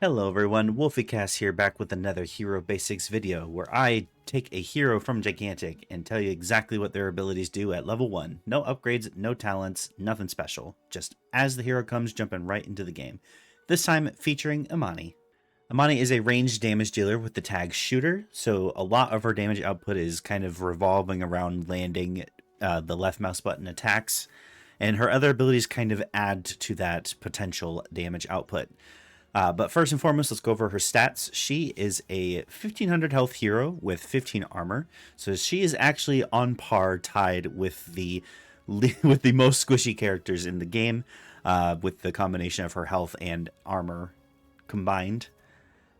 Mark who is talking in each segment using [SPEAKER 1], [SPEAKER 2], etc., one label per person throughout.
[SPEAKER 1] Hello everyone, WolfieCast here, back with another Hero Basics video where I take a hero from Gigantic and tell you exactly what their abilities do at level 1. No upgrades, no talents, nothing special. Just as the hero comes, jumping right into the game. This time featuring Imani. Imani is a ranged damage dealer with the tag Shooter, so a lot of her damage output is kind of revolving around landing the left mouse button attacks, and her other abilities kind of add to that potential damage output. But first and foremost, let's go over her stats. She is a 1500 health hero with 15 armor. So she is actually on par, tied with the most squishy characters in the game, with the combination of her health and armor combined.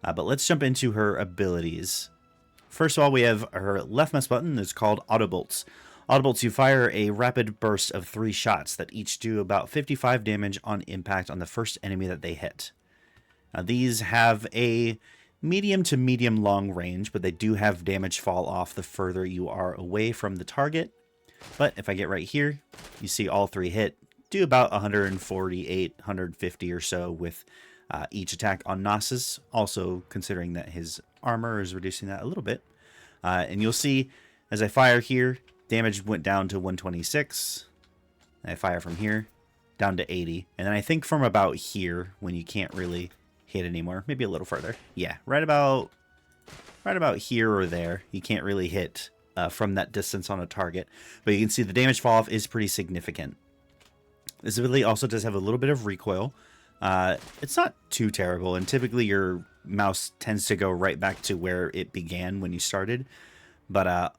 [SPEAKER 1] But let's jump into her abilities. First of all, we have her left mouse button that's called Autobolts. Autobolts, you fire a rapid burst of 3 shots that each do about 55 damage on impact on the first enemy that they hit. Now, these have a medium to medium long range, but they do have damage fall off the further you are away from the target. But if I get right here, you see all 3 hit, do about 148, 150 or so with each attack on Nasus, also considering that his armor is reducing that a little bit. And you'll see as I fire here, damage went down to 126. I fire from here down to 80. And then I think from about here, when you can't really hit anymore, maybe a little further, yeah, right about here or there, you can't really hit from that distance on a target, but you can see the damage fall off is pretty significant. This ability also does have a little bit of recoil. It's not too terrible, and typically your mouse tends to go right back to where it began when you started, but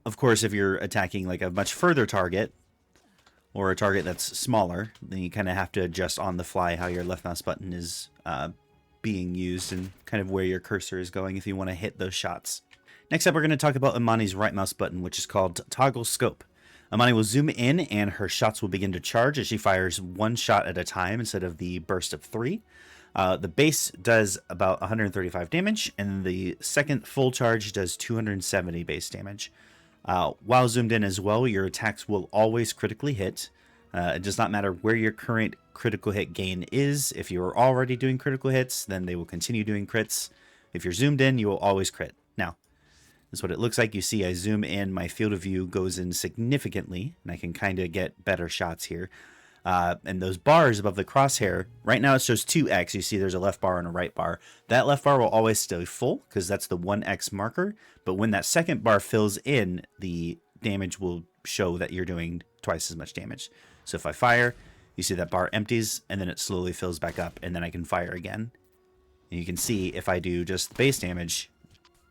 [SPEAKER 1] of course if you're attacking like a much further target or a target that's smaller, then you kind of have to adjust on the fly how your left mouse button is being used and kind of where your cursor is going if you want to hit those shots. Next up, we're going to talk about Imani's right mouse button, which is called Toggle Scope. Imani will zoom in and her shots will begin to charge as she fires 1 shot at a time instead of the burst of 3. The base does about 135 damage, and the second full charge does 270 base damage. While zoomed in as well, your attacks will always critically hit. It does not matter where your current critical hit gain is. If you are already doing critical hits, then they will continue doing crits. If you're zoomed in, you will always crit. Now, this is what it looks like. You see I zoom in, my field of view goes in significantly, and I can kind of get better shots here. And those bars above the crosshair, right now it shows 2x. You see there's a left bar and a right bar. That left bar will always stay full because that's the 1x marker. But when that second bar fills in, the damage will show that you're doing twice as much damage. So if I fire, you see that bar empties and then it slowly fills back up, and then I can fire again. And you can see if I do just base damage,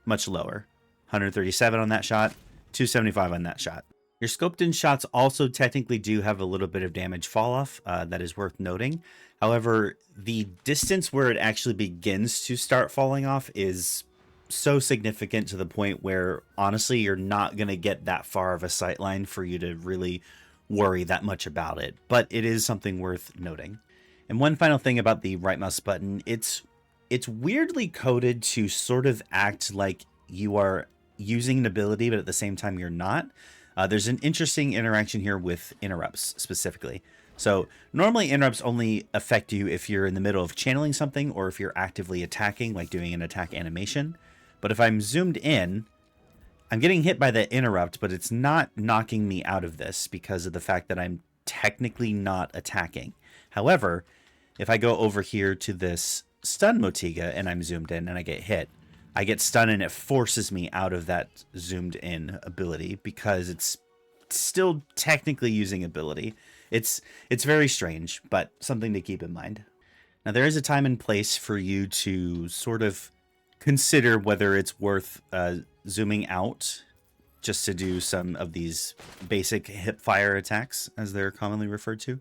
[SPEAKER 1] much lower. 137 on that shot, 275 on that shot. Your scoped in shots also technically do have a little bit of damage fall off. That is worth noting. However, the distance where it actually begins to start falling off is so significant to the point where honestly you're not going to get that far of a sight line for you to really worry that much about it, but it is something worth noting. And one final thing about the right mouse button, it's weirdly coded to sort of act like you are using an ability, but at the same time you're not. There's an interesting interaction here with interrupts specifically. So normally interrupts only affect you if you're in the middle of channeling something or if you're actively attacking, like doing an attack animation. But if I'm zoomed in, I'm getting hit by the interrupt, but it's not knocking me out of this because of the fact that I'm technically not attacking. However, if I go over here to this stun Motiga and I'm zoomed in and I get hit, I get stunned and it forces me out of that zoomed in ability because it's still technically using ability. It's very strange, but something to keep in mind. Now, there is a time and place for you to sort of consider whether it's worth zooming out just to do some of these basic hip fire attacks, as they're commonly referred to.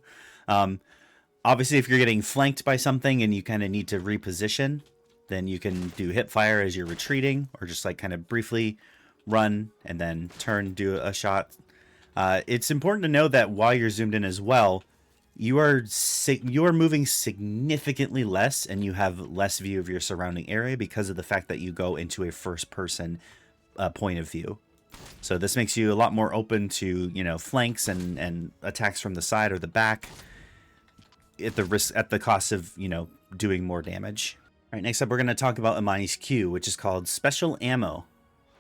[SPEAKER 1] Obviously, if you're getting flanked by something and you kind of need to reposition, then you can do hip fire as you're retreating, or just like kind of briefly run and then turn, do a shot. It's important to know that while you're zoomed in as well, you are moving significantly less and you have less view of your surrounding area because of the fact that you go into a first person point of view. So this makes you a lot more open to, you know, flanks and attacks from the side or the back at the cost of, you know, doing more damage. All right, next up we're going to talk about Imani's Q, which is called Special Ammo.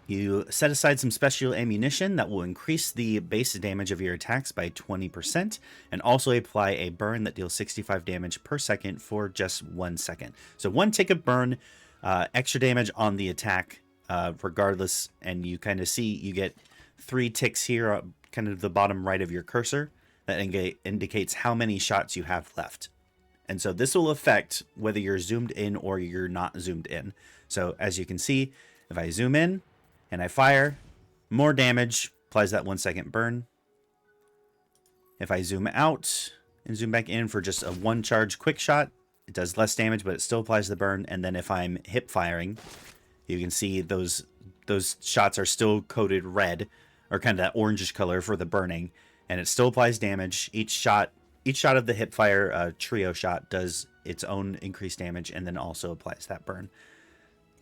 [SPEAKER 1] You set aside some special ammunition that will increase the base damage of your attacks by 20% and also apply a burn that deals 65 damage per second for just 1 second. So 1 tick of burn, extra damage on the attack regardless, and you kind of see you get 3 ticks here, kind of the bottom right of your cursor, that indicates how many shots you have left. And so this will affect whether you're zoomed in or you're not zoomed in. So as you can see, if I zoom in, and I fire, more damage, applies that 1 second burn. If I zoom out and zoom back in for just a 1 charge quick shot, it does less damage, but it still applies the burn. And then if I'm hip firing, you can see those shots are still coated red, or kind of that orangish color for the burning, and it still applies damage. Each shot of the hip fire trio shot does its own increased damage, and then also applies that burn.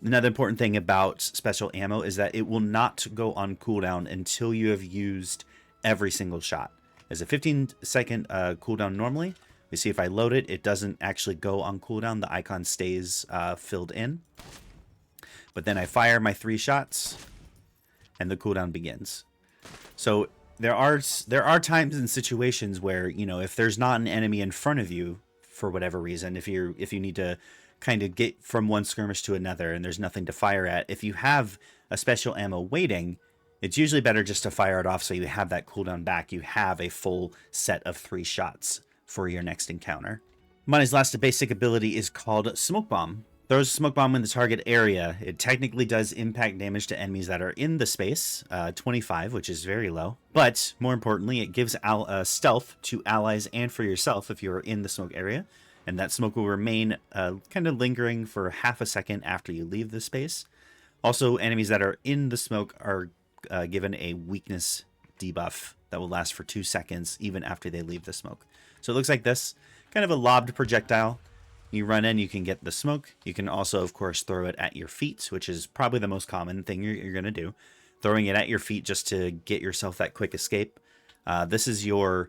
[SPEAKER 1] Another important thing about special ammo is that it will not go on cooldown until you have used every single shot. There's a 15-second cooldown normally. You see if I load it, it doesn't actually go on cooldown. The icon stays filled in. But then I fire my 3 shots, and the cooldown begins. So there are times and situations where, you know, if there's not an enemy in front of you for whatever reason, if you need to kind of get from one skirmish to another and there's nothing to fire at, if you have a special ammo waiting, it's usually better just to fire it off so you have that cooldown back. You have a full set of 3 shots for your next encounter. Imani's last basic ability is called Smoke Bomb. Throws a smoke bomb in the target area. It technically does impact damage to enemies that are in the space, 25, which is very low. But more importantly, it gives stealth to allies and for yourself if you're in the smoke area. And that smoke will remain kind of lingering for half a second after you leave the space. Also, enemies that are in the smoke are given a weakness debuff that will last for 2 seconds even after they leave the smoke. So it looks like this, kind of a lobbed projectile. You run in, you can get the smoke. You can also, of course, throw it at your feet, which is probably the most common thing you're going to do. Throwing it at your feet just to get yourself that quick escape. This is your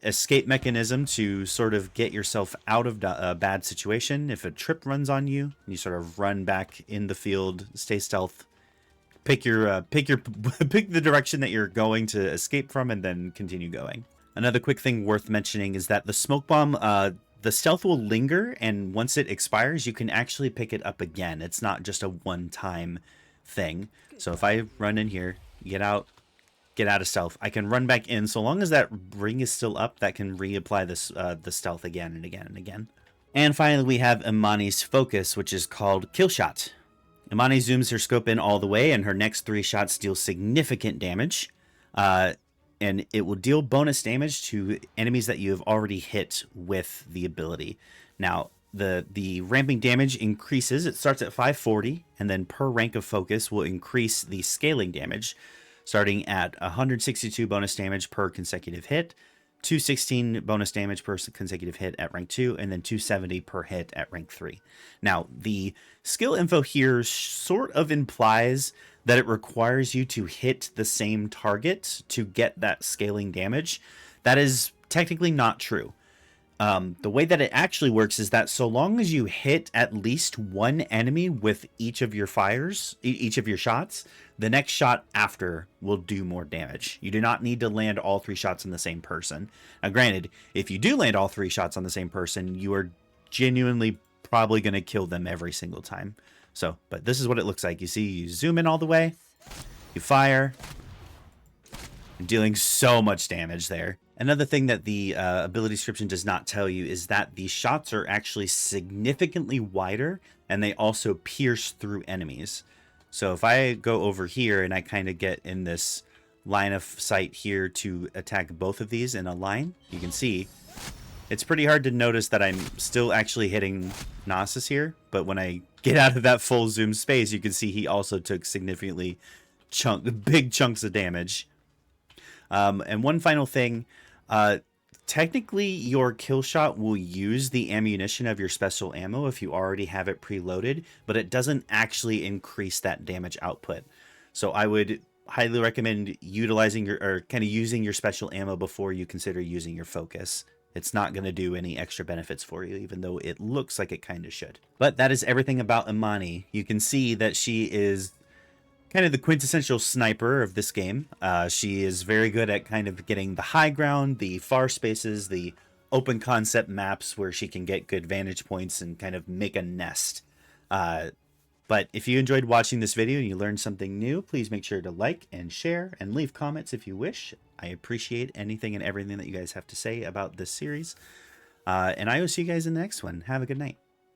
[SPEAKER 1] escape mechanism to sort of get yourself out of a bad situation. If a trip runs on you, you sort of run back in the field, stay stealth, pick the direction that you're going to escape from, and then continue going. Another quick thing worth mentioning is that the smoke bomb, the stealth will linger, and once it expires, you can actually pick it up again. It's not just a one-time thing. So if I run in here, get out of stealth, I can run back in. So long as that ring is still up, that can reapply this the stealth again and again and again. And finally, we have Imani's focus, which is called Kill Shot. Imani zooms her scope in all the way, and her next 3 shots deal significant damage. And it will deal bonus damage to enemies that you have already hit with the ability. Now, the ramping damage increases. It starts at 540, and then per rank of focus will increase the scaling damage, starting at 162 bonus damage per consecutive hit, 216 bonus damage per consecutive hit at rank 2, and then 270 per hit at rank 3. Now, the skill info here sort of implies that it requires you to hit the same target to get that scaling damage. That is technically not true. The way that it actually works is that so long as you hit at least one enemy with each of your fires, each of your shots, the next shot after will do more damage. You do not need to land all 3 shots on the same person. Now, granted, if you do land all 3 shots on the same person, you are genuinely probably going to kill them every single time. So, but this is what it looks like. You see, you zoom in all the way, you fire, and dealing so much damage there. Another thing that the ability description does not tell you is that the shots are actually significantly wider, and they also pierce through enemies. So if I go over here and I kind of get in this line of sight here to attack both of these in a line, you can see it's pretty hard to notice that I'm still actually hitting Nasus here, but when I get out of that full zoom space, you can see he also took significantly big chunks of damage. And one final thing, technically your kill shot will use the ammunition of your special ammo if you already have it preloaded, but it doesn't actually increase that damage output. So I would highly recommend utilizing using your special ammo before you consider using your focus. It's not going to do any extra benefits for you, even though it looks like it kind of should. But that is everything about Imani. You can see that she is kind of the quintessential sniper of this game. She is very good at kind of getting the high ground, the far spaces, the open concept maps where she can get good vantage points and kind of make a nest. But if you enjoyed watching this video and you learned something new, please make sure to like and share and leave comments if you wish. I appreciate anything and everything that you guys have to say about this series. And I will see you guys in the next one. Have a good night.